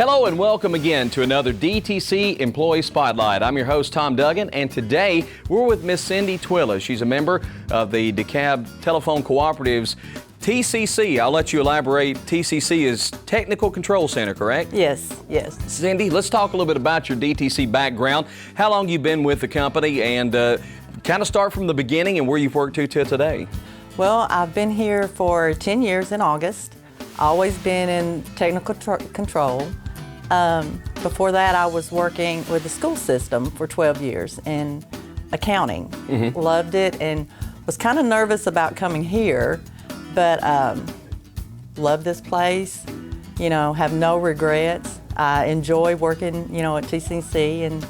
Hello and welcome again to another DTC Employee Spotlight. I'm your host, Tom Duggan, and today we're with Miss Cindy Twilla. She's a member of the DeKalb Telephone Cooperative's TCC. I'll let you elaborate. TCC is Technical Control Center, correct? Yes. Cindy, let's talk a little bit about your DTC background. How long you've been with the company, and kind of start from the beginning and where you've worked to till today. Well, I've been here for 10 years in August. Always been in technical control. Before that, I was working with the school system for 12 years in accounting. Loved it and was kind of nervous about coming here, but love this place, have no regrets. I enjoy working, at TCC and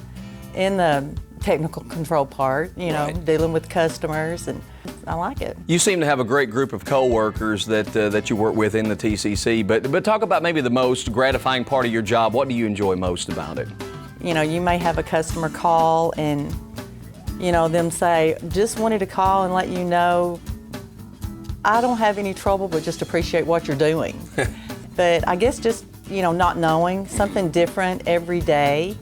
in the technical control part, Right. dealing with customers, and I like it. You seem to have a great group of co-workers that you work with in the TCC, but talk about maybe the most gratifying part of your job. What do you enjoy most about it? You may have a customer call and, them say, just wanted to call and let you know I don't have any trouble, but just appreciate what you're doing. But I guess just, not knowing something different every day,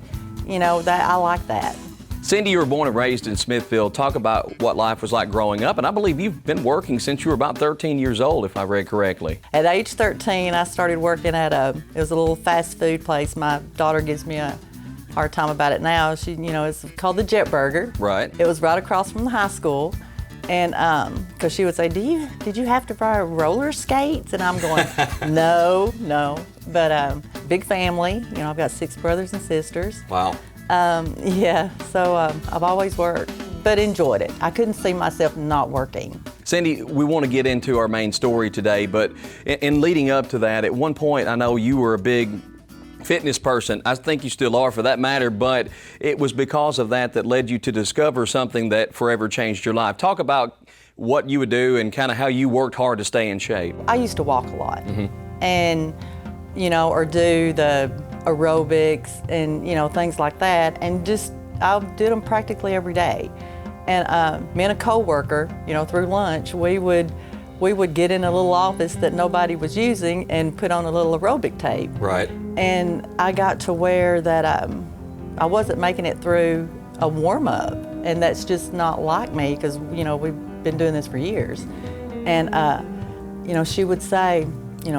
that I like that. Cindy, you were born and raised in Smithfield. Talk about what life was like growing up, and I believe you've been working since you were about 13 years old, if I read correctly. At age 13, I started working at it was a little fast food place. My daughter gives me a hard time about it now. She, it's called the Jet Burger. Right. It was right across from the high school. And because she would say, did you have to buy roller skates? And I'm going, no. But big family, I've got 6 brothers and sisters. Wow. So I've always worked, but enjoyed it. I couldn't see myself not working. Cindy, we want to get into our main story today, but in leading up to that, at one point I know you were a big fitness person. I think you still are for that matter, but it was because of that led you to discover something that forever changed your life. Talk about what you would do and kind of how you worked hard to stay in shape. I used to walk a lot and, or do the aerobics and, things like that. And just, I did them practically every day. And me and a coworker, through lunch, we would get in a little office that nobody was using and put on a little aerobic tape. Right. And I got to where that I wasn't making it through a warm-up, and that's just not like me because, we've been doing this for years. And, she would say,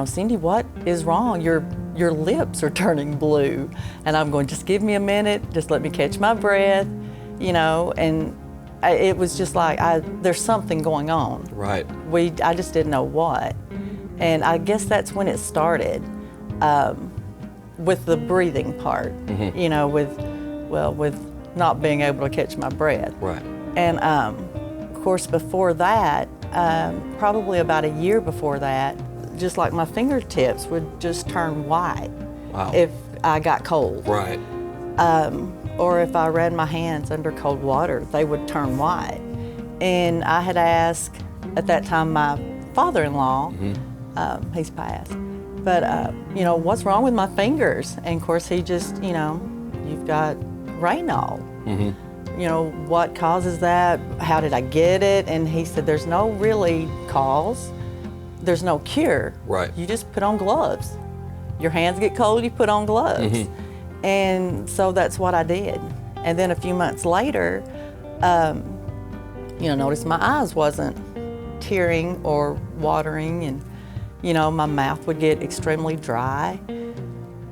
Cindy, what is wrong? Your lips are turning blue. And I'm going, just give me a minute, just let me catch my breath, and it was just like, there's something going on. Right. I just didn't know what. And I guess that's when it started, with the breathing part, with not being able to catch my breath. Right. And of course, before that, probably about a year before that, just like my fingertips would just turn white. Wow. If I got cold. Right. Or if I ran my hands under cold water, they would turn white. And I had asked, at that time, my father-in-law, he's passed, but, what's wrong with my fingers? And of course, he just, you've got Raynaud. What causes that? How did I get it? And he said, there's no really cause. There's no cure. Right. You just put on gloves. Your hands get cold, you put on gloves. And so that's what I did. And then a few months later, noticed my eyes wasn't tearing or watering, and, my mouth would get extremely dry.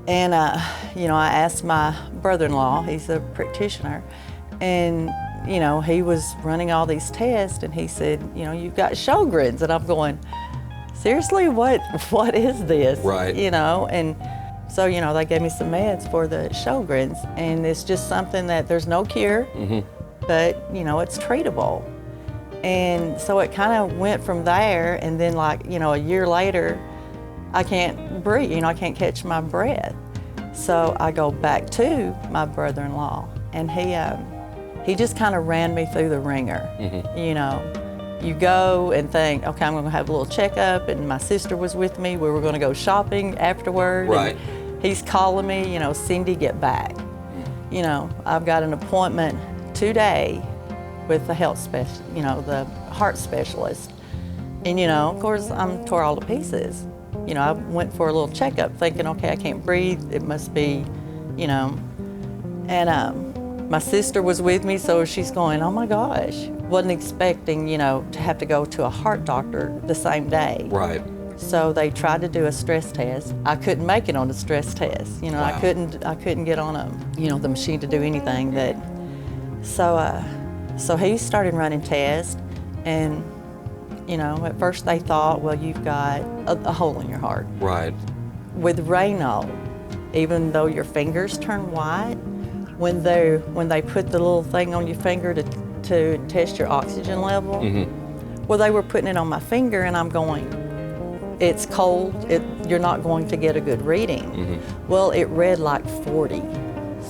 And, I asked my brother-in-law, he's a practitioner, and, he was running all these tests, and he said, you've got Sjogren's. And I'm going, seriously, what is this? Right. And so, they gave me some meds for the Sjogren's, and it's just something that there's no cure, but, it's treatable. And so it kind of went from there, and then a year later, I can't breathe, I can't catch my breath. So I go back to my brother-in-law, and he just kind of ran me through the ringer, You go and think, okay, I'm going to have a little checkup, and my sister was with me. We were going to go shopping afterward. Right. And he's calling me, Cindy, get back. I've got an appointment today with the health specialist, the heart specialist. And of course, I'm tore all to pieces. I went for a little checkup thinking, okay, I can't breathe. It must be, and my sister was with me, so she's going, oh my gosh. Wasn't expecting, to have to go to a heart doctor the same day. Right. So they tried to do a stress test. I couldn't make it on the stress test. Wow. I couldn't get on the machine to do anything that. So he started running tests, and at first they thought, well, you've got a hole in your heart. Right. With Raynaud, even though your fingers turn white, when they put the little thing on your finger to test your oxygen level, well, they were putting it on my finger, and I'm going, it's cold, you're not going to get a good reading. Well, it read like 40.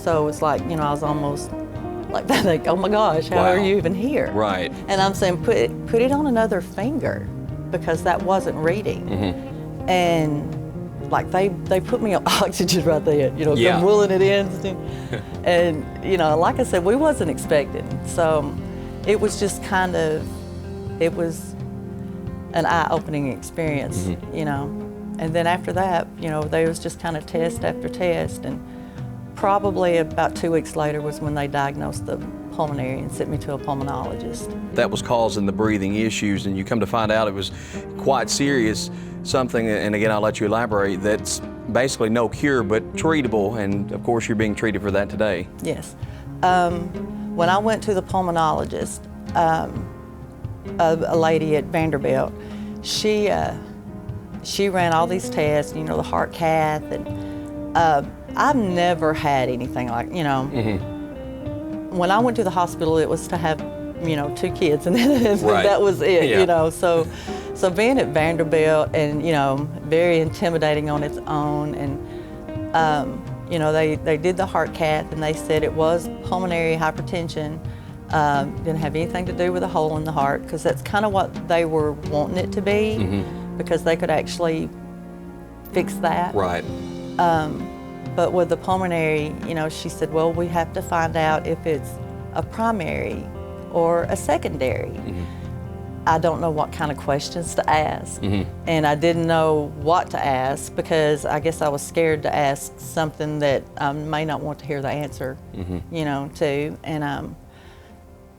So it's like, I was almost like that, like, oh my gosh, how are you even here? Right. And I'm saying, put it on another finger, because that wasn't reading. And like they put me on oxygen right there, Yeah. them willing it in. And, like I said, we wasn't expecting. So it was just it was an eye-opening experience, And then after that, there was just kind of test after test. And probably about 2 weeks later was when they diagnosed the pulmonary and sent me to a pulmonologist. That was causing the breathing issues, and you come to find out it was quite serious, something, and again, I'll let you elaborate, that's basically no cure but treatable, and of course you're being treated for that today. Yes. When I went to the pulmonologist, a lady at Vanderbilt, she ran all these tests, the heart cath, and I've never had anything like, When I went to the hospital, it was to have, 2 kids, and Right. that was it, Yeah. So being at Vanderbilt, and very intimidating on its own, and they did the heart cath, and they said it was pulmonary hypertension. Didn't have anything to do with a hole in the heart, because that's kind of what they were wanting it to be, because they could actually fix that. Right. But with the pulmonary, she said, well, we have to find out if it's a primary or a secondary. I don't know what kind of questions to ask. And I didn't know what to ask, because I guess I was scared to ask something that I may not want to hear the answer, to. And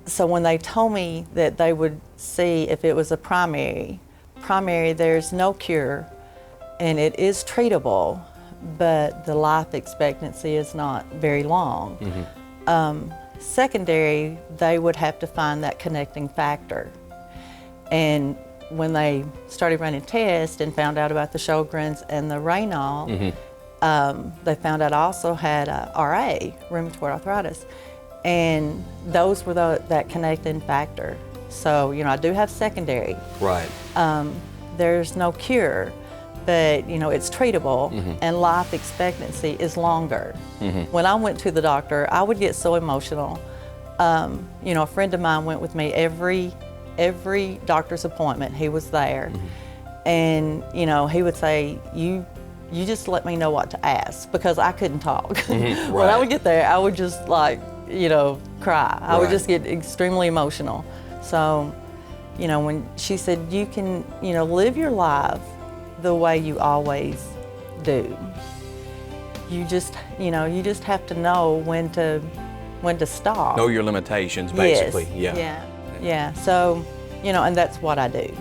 so when they told me that they would see if it was a primary, there's no cure, and it is treatable, but the life expectancy is not very long. Secondary, they would have to find that connecting factor. And when they started running tests and found out about the Sjogren's and the Raynaud, they found out I also had RA, rheumatoid arthritis, and those were that connecting factor. So, I do have secondary. Right. There's no cure, but it's treatable, and life expectancy is longer. When I went to the doctor, I would get so emotional. A friend of mine went with me every doctor's appointment. He was there, and he would say, you just let me know what to ask, because I couldn't talk. When I would get there, I would just cry. I would just get extremely emotional. So, when she said, you can, live your life the way you always do. You just have to know when to stop. Know your limitations, basically. Yes. Yeah. So, and that's what I do.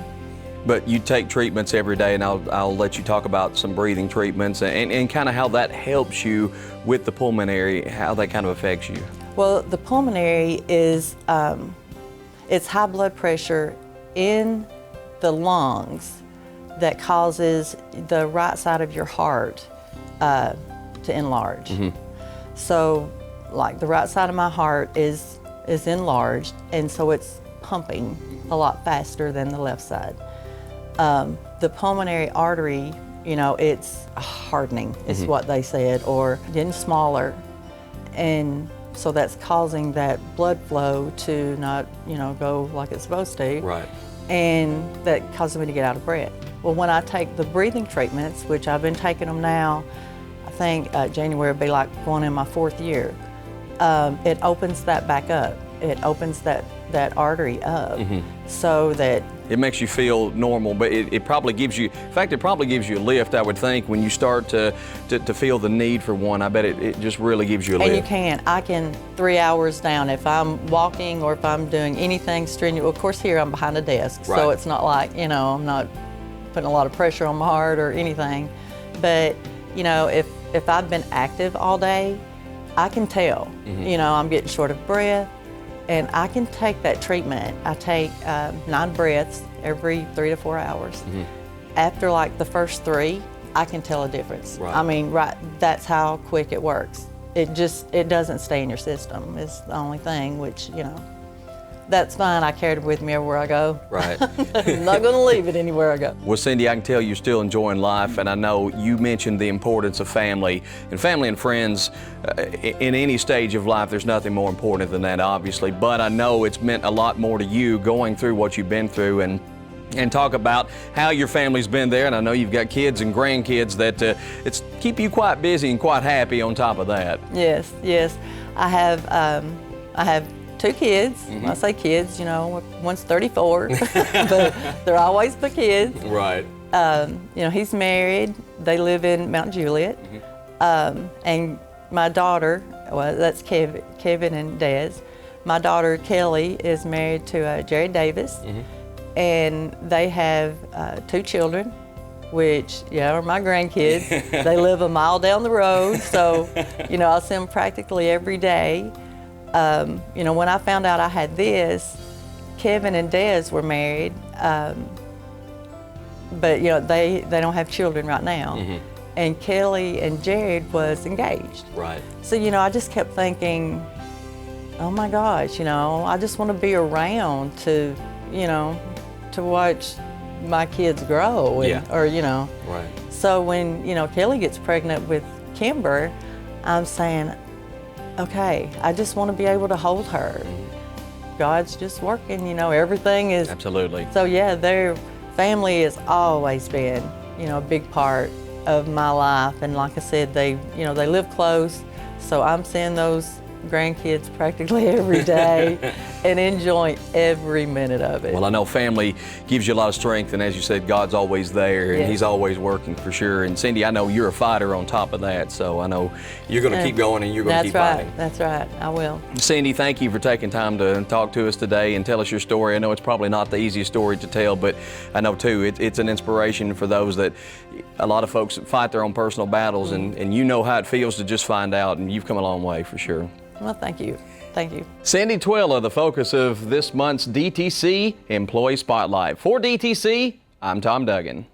But you take treatments every day, and I'll let you talk about some breathing treatments and kind of how that helps you with the pulmonary, how that kind of affects you. Well, the pulmonary is, it's high blood pressure in the lungs that causes the right side of your heart to enlarge. So, like, the right side of my heart is enlarged, and so it's pumping a lot faster than the left side. The pulmonary artery, it's hardening, is what they said, or getting smaller, and so that's causing that blood flow to not, go like it's supposed to. Right. And that causes me to get out of breath. Well, when I take the breathing treatments, which I've been taking them now, I think January will be like going in my 4th year, it opens that back up. it opens that artery up so that it makes you feel normal, but it probably gives you, in fact, it probably gives you a lift, I would think, when you start to feel the need for one. I bet it just really gives you a lift. And I can 3 hours down if I'm walking or if I'm doing anything strenuous. Of course, here I'm behind a desk, Right. so it's not like, you know, I'm not putting a lot of pressure on my heart or anything. But, you know, if I've been active all day, I can tell, you know, I'm getting short of breath. And I can take that treatment. I take 9 breaths every 3 to 4 hours. After like the first 3, I can tell a difference. Right. I mean, that's how quick it works. It doesn't stay in your system. It's the only thing, which, you know, that's fine. I carry it with me everywhere I go. Right. I'm not gonna leave it anywhere I go. Well, Cindy, I can tell you're still enjoying life, and I know you mentioned the importance of family and friends. In any stage of life, there's nothing more important than that, obviously, but I know it's meant a lot more to you going through what you've been through, and talk about how your family's been there. And I know you've got kids and grandkids that it's keep you quite busy and quite happy on top of that. Yes, yes. I have 2 kids. When I say kids, you know, one's 34, but they're always the kids. Right. You know, he's married. They live in Mount Juliet. And my daughter, well, that's Kevin and Des. My daughter Kelly is married to Jerry Davis, and they have 2 children, which, yeah, are my grandkids. They live a mile down the road, so, you know, I see them practically every day. You know, when I found out I had this, Kevin and Des were married, but, you know, they don't have children right now. And Kelly and Jared was engaged. Right. So, you know, I just kept thinking, oh my gosh, you know, I just want to be around to, you know, to watch my kids grow. And, Yeah. Or, you know. Right. So when, you know, Kelly gets pregnant with Kimber, I'm saying, okay, I just want to be able to hold her. God's just working, you know, everything is. Absolutely. So yeah, their family has always been, you know, a big part of my life. And like I said, they live close, so I'm seeing those grandkids practically every day and enjoying every minute of it. Well, I know family gives you a lot of strength, and as you said, God's always there, and Yes. He's always working for sure. And Cindy, I know you're a fighter on top of that, so I know you're going to keep going and you're going to keep fighting. That's right, I will. Cindy, thank you for taking time to talk to us today and tell us your story. I know it's probably not the easiest story to tell, but I know too, it's an inspiration for those that, a lot of folks fight their own personal battles, and you know how it feels to just find out, and you've come a long way for sure. Well, thank you. Thank you. Cindy Twilla, the focus of this month's DTC Employee Spotlight. For DTC, I'm Tom Duggan.